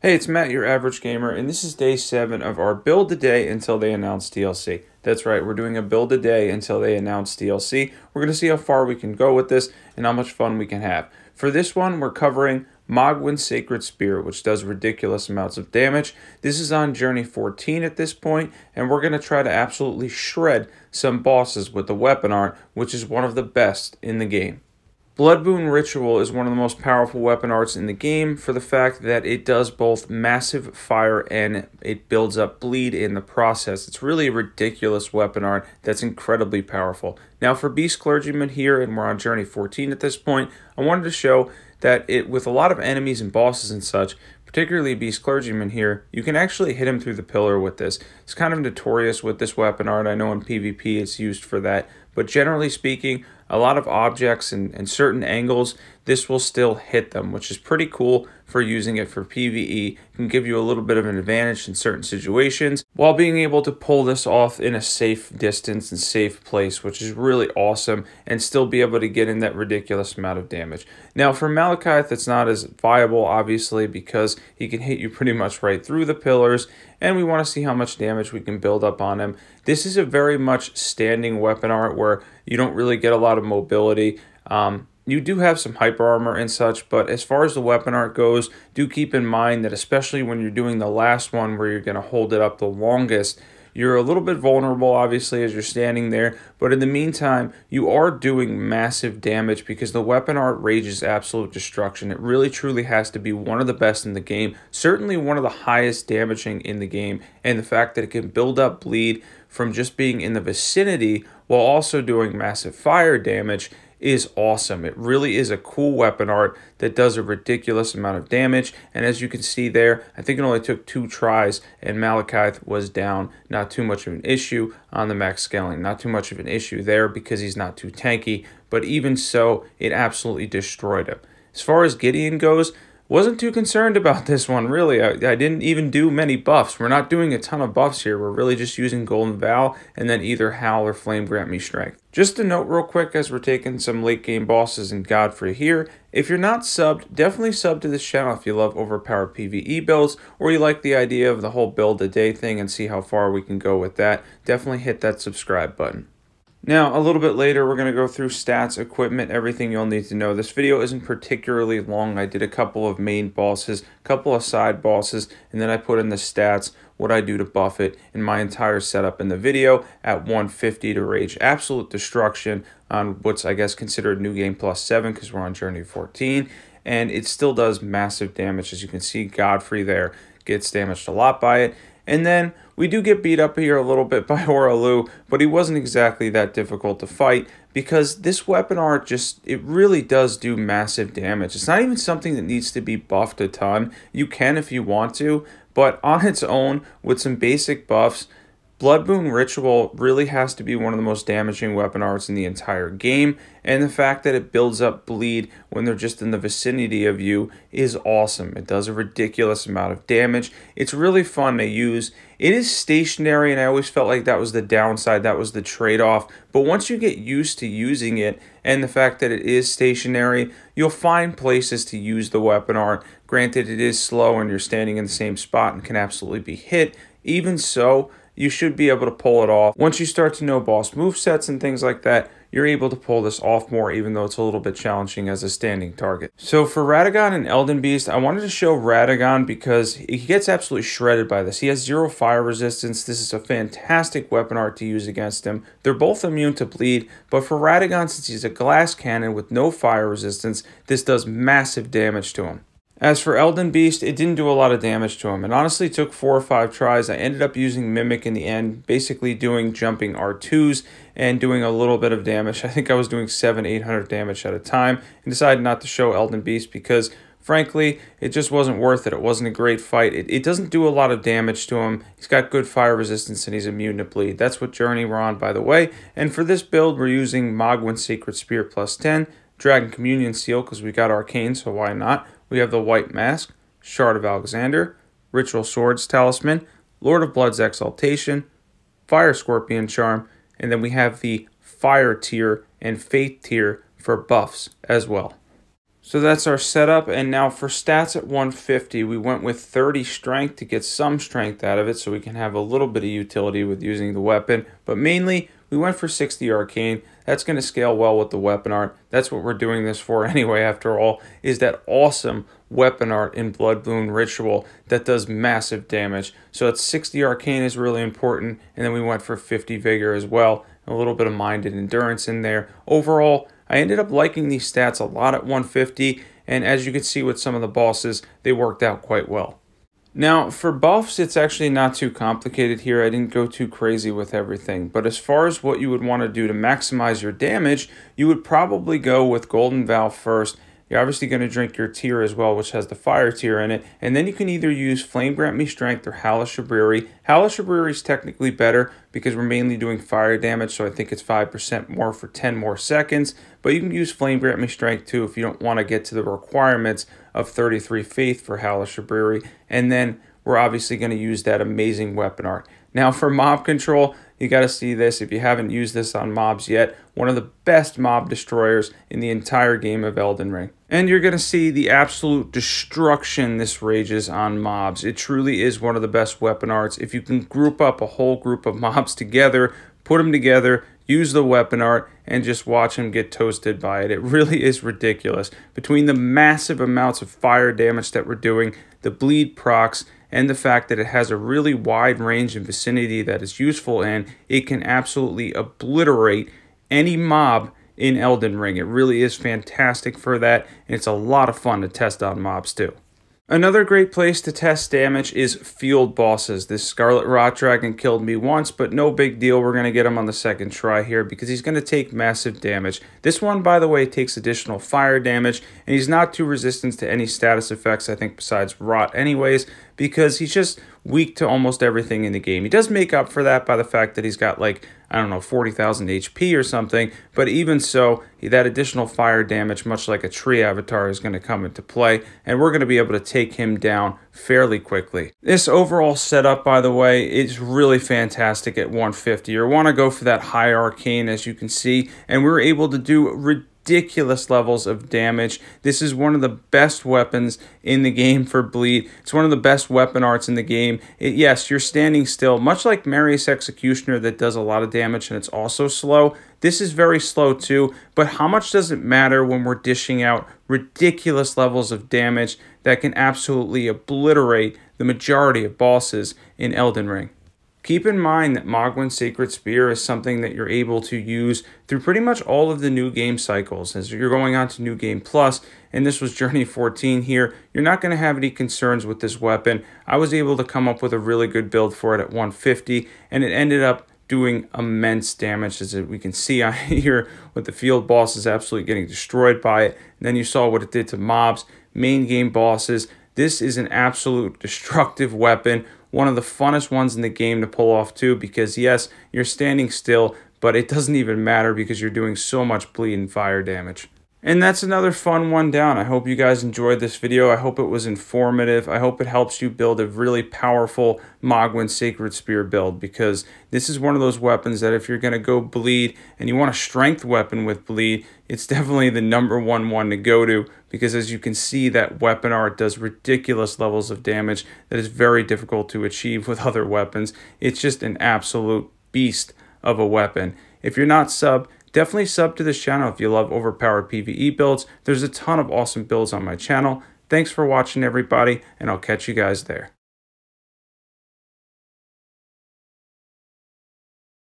Hey, it's Matt, your average gamer, and this is day 7 of our build a day until they announce DLC. That's right, we're doing a build a day until they announce DLC. We're going to see how far we can go with this and how much fun we can have. For this one, we're covering Moghwyn's Sacred Spear, which does ridiculous amounts of damage. This is on Journey 14 at this point, and we're going to try to absolutely shred some bosses with the weapon art, which is one of the best in the game. Bloodboon Ritual is one of the most powerful weapon arts in the game for the fact that it does both massive fire and it builds up bleed in the process. It's really a ridiculous weapon art that's incredibly powerful. Now for Beast Clergyman here, and we're on Journey 14 at this point, I wanted to show that with a lot of enemies and bosses and such, particularly Beast Clergyman here, you can actually hit him through the pillar with this. It's kind of notorious with this weapon art. I know in PvP it's used for that, but generally speaking, a lot of objects and certain angles, this will still hit them, which is pretty cool for using it for PvE. It can give you a little bit of an advantage in certain situations while being able to pull this off in a safe distance and safe place, which is really awesome, and still be able to get in that ridiculous amount of damage. Now for Malekith, it's not as viable, obviously, because he can hit you pretty much right through the pillars, and we want to see how much damage we can build up on him. This is a very much standing weapon art where you don't really get a lot of mobility. You do have some hyper armor and such, but as far as the weapon art goes, do keep in mind that especially when you're doing the last one where you're going to hold it up the longest, you're a little bit vulnerable, obviously, as you're standing there, but in the meantime, you are doing massive damage because the weapon art rages absolute destruction. It really truly has to be one of the best in the game, certainly one of the highest damaging in the game, and the fact that it can build up bleed from just being in the vicinity while also doing massive fire damage is awesome. It really is a cool weapon art that does a ridiculous amount of damage, and as you can see there, I think it only took 2 tries and Malekith was down. Not too much of an issue on the max scaling, not too much of an issue there because he's not too tanky, but even so, it absolutely destroyed him. As far as Gideon goes, wasn't too concerned about this one, really. I didn't even do many buffs. We're not doing a ton of buffs here. We're really just using Golden Vow and then either Howl or Flame Grant Me Strength. Just a note real quick as we're taking some late game bosses in Godfrey here. If you're not subbed, definitely sub to this channel if you love overpowered PvE builds or you like the idea of the whole build a day thing and see how far we can go with that. Definitely hit that subscribe button. Now, a little bit later, we're going to go through stats, equipment, everything you'll need to know. This video isn't particularly long. I did a couple of main bosses, a couple of side bosses, and then I put in the stats, what I do to buff it, and my entire setup in the video at 150 to rage absolute destruction on what's, I guess, considered New Game Plus 7 because we're on Journey 14, and it still does massive damage. As you can see, Godfrey there gets damaged a lot by it. And then we do get beat up here a little bit by Horalu, but he wasn't exactly that difficult to fight because this weapon art it really does do massive damage. It's not even something that needs to be buffed a ton. You can if you want to, but on its own, with some basic buffs, Bloodboon Ritual really has to be one of the most damaging weapon arts in the entire game, and the fact that it builds up bleed when they're just in the vicinity of you is awesome. It does a ridiculous amount of damage. It's really fun to use. It is stationary, and I always felt like that was the downside, that was the trade-off, but once you get used to using it, and the fact that it is stationary, you'll find places to use the weapon art. Granted, it is slow and you're standing in the same spot and can absolutely be hit. Even so, you should be able to pull it off. Once you start to know boss movesets and things like that, you're able to pull this off more, even though it's a little bit challenging as a standing target. So for Radagon and Elden Beast, I wanted to show Radagon because he gets absolutely shredded by this. He has 0 fire resistance. This is a fantastic weapon art to use against him. They're both immune to bleed, but for Radagon, since he's a glass cannon with no fire resistance, this does massive damage to him. As for Elden Beast, it didn't do a lot of damage to him. It honestly took 4 or 5 tries. I ended up using Mimic in the end, basically doing jumping R2s and doing a little bit of damage. I think I was doing 700-800 damage at a time, and decided not to show Elden Beast because, frankly, it just wasn't worth it. It wasn't a great fight. It doesn't do a lot of damage to him. He's got good fire resistance and he's immune to bleed. That's what journey we're on, by the way. And for this build, we're using Moghwyn's Sacred Spear plus 10, Dragon Communion Seal because we got Arcane, so why not? We have the White Mask, Shard of Alexander, Ritual Swords Talisman, Lord of Blood's Exultation, Fire Scorpion Charm, and then we have the Fire tier and Faith tier for buffs as well. So that's our setup, and now for stats at 150, we went with 30 strength to get some strength out of it so we can have a little bit of utility with using the weapon, but mainly we went for 60 arcane. That's going to scale well with the weapon art. That's what we're doing this for anyway, after all, is that awesome weapon art in Bloodboon Ritual that does massive damage. So it's 60 arcane is really important, and then we went for 50 vigor as well, a little bit of mind and endurance in there. Overall, I ended up liking these stats a lot at 150, and as you can see with some of the bosses, they worked out quite well. Now, for buffs, it's actually not too complicated here. I didn't go too crazy with everything, but as far as what you would want to do to maximize your damage, you would probably go with Golden Vow first. You're obviously going to drink your tear as well, which has the fire tear in it. And then you can either use Flame Grant Me Strength or Howl Shabriri. Howl Shabriri is technically better because we're mainly doing fire damage, so I think it's 5% more for 10 more seconds. But you can use Flame Grant Me Strength too if you don't want to get to the requirements of 33 Faith for Howl Shabriri. And then we're obviously going to use that amazing weapon art. Now for mob control, you got to see this if you haven't used this on mobs yet. One of the best mob destroyers in the entire game of Eldenring. And you're going to see the absolute destruction this rages on mobs. It truly is one of the best weapon arts. If you can group up a whole group of mobs together, put them together, use the weapon art, and just watch them get toasted by it. It really is ridiculous. Between the massive amounts of fire damage that we're doing, the bleed procs, and the fact that it has a really wide range and vicinity that is useful in, it can absolutely obliterate any mob in Eldenring. It really is fantastic for that, and it's a lot of fun to test on mobs too. Another great place to test damage is field bosses. This Scarlet Rot Dragon killed me once, but no big deal. We're going to get him on the second try here because he's going to take massive damage. This one, by the way, takes additional fire damage, and he's not too resistant to any status effects, I think, besides Rot anyways, because he's just weak to almost everything in the game. He does make up for that by the fact that he's got, like, I don't know, 40,000 HP or something, but even so, that additional fire damage, much like a tree avatar, is going to come into play, and we're going to be able to take him down fairly quickly. This overall setup, by the way, is really fantastic at 150. You want to go for that high arcane, as you can see, and we were able to do ridiculous levels of damage. This is one of the best weapons in the game for bleed. It's one of the best weapon arts in the game. Yes, you're standing still, much like Marius Executioner that does a lot of damage and it's also slow. This is very slow too, but how much does it matter when we're dishing out ridiculous levels of damage that can absolutely obliterate the majority of bosses in Eldenring? Keep in mind that Moghwyn's Sacred Spear is something that you're able to use through pretty much all of the new game cycles. As you're going on to New Game Plus, and this was Journey 14 here, you're not going to have any concerns with this weapon. I was able to come up with a really good build for it at 150, and it ended up doing immense damage, as we can see on here with the field bosses absolutely getting destroyed by it. And then you saw what it did to mobs, main game bosses. This is an absolute destructive weapon. One of the funnest ones in the game to pull off too, because yes, you're standing still, but it doesn't even matter because you're doing so much bleed and fire damage. And that's another fun one down. I hope you guys enjoyed this video. I hope it was informative. I hope it helps you build a really powerful Moghwyn Sacred Spear build, because this is one of those weapons that if you're going to go bleed and you want a strength weapon with bleed, it's definitely the #1 one to go to, because as you can see, that weapon art does ridiculous levels of damage that is very difficult to achieve with other weapons. It's just an absolute beast of a weapon. If you're not sub, definitely sub to this channel if you love overpowered PvE builds. There's a ton of awesome builds on my channel. Thanks for watching, everybody, and I'll catch you guys there.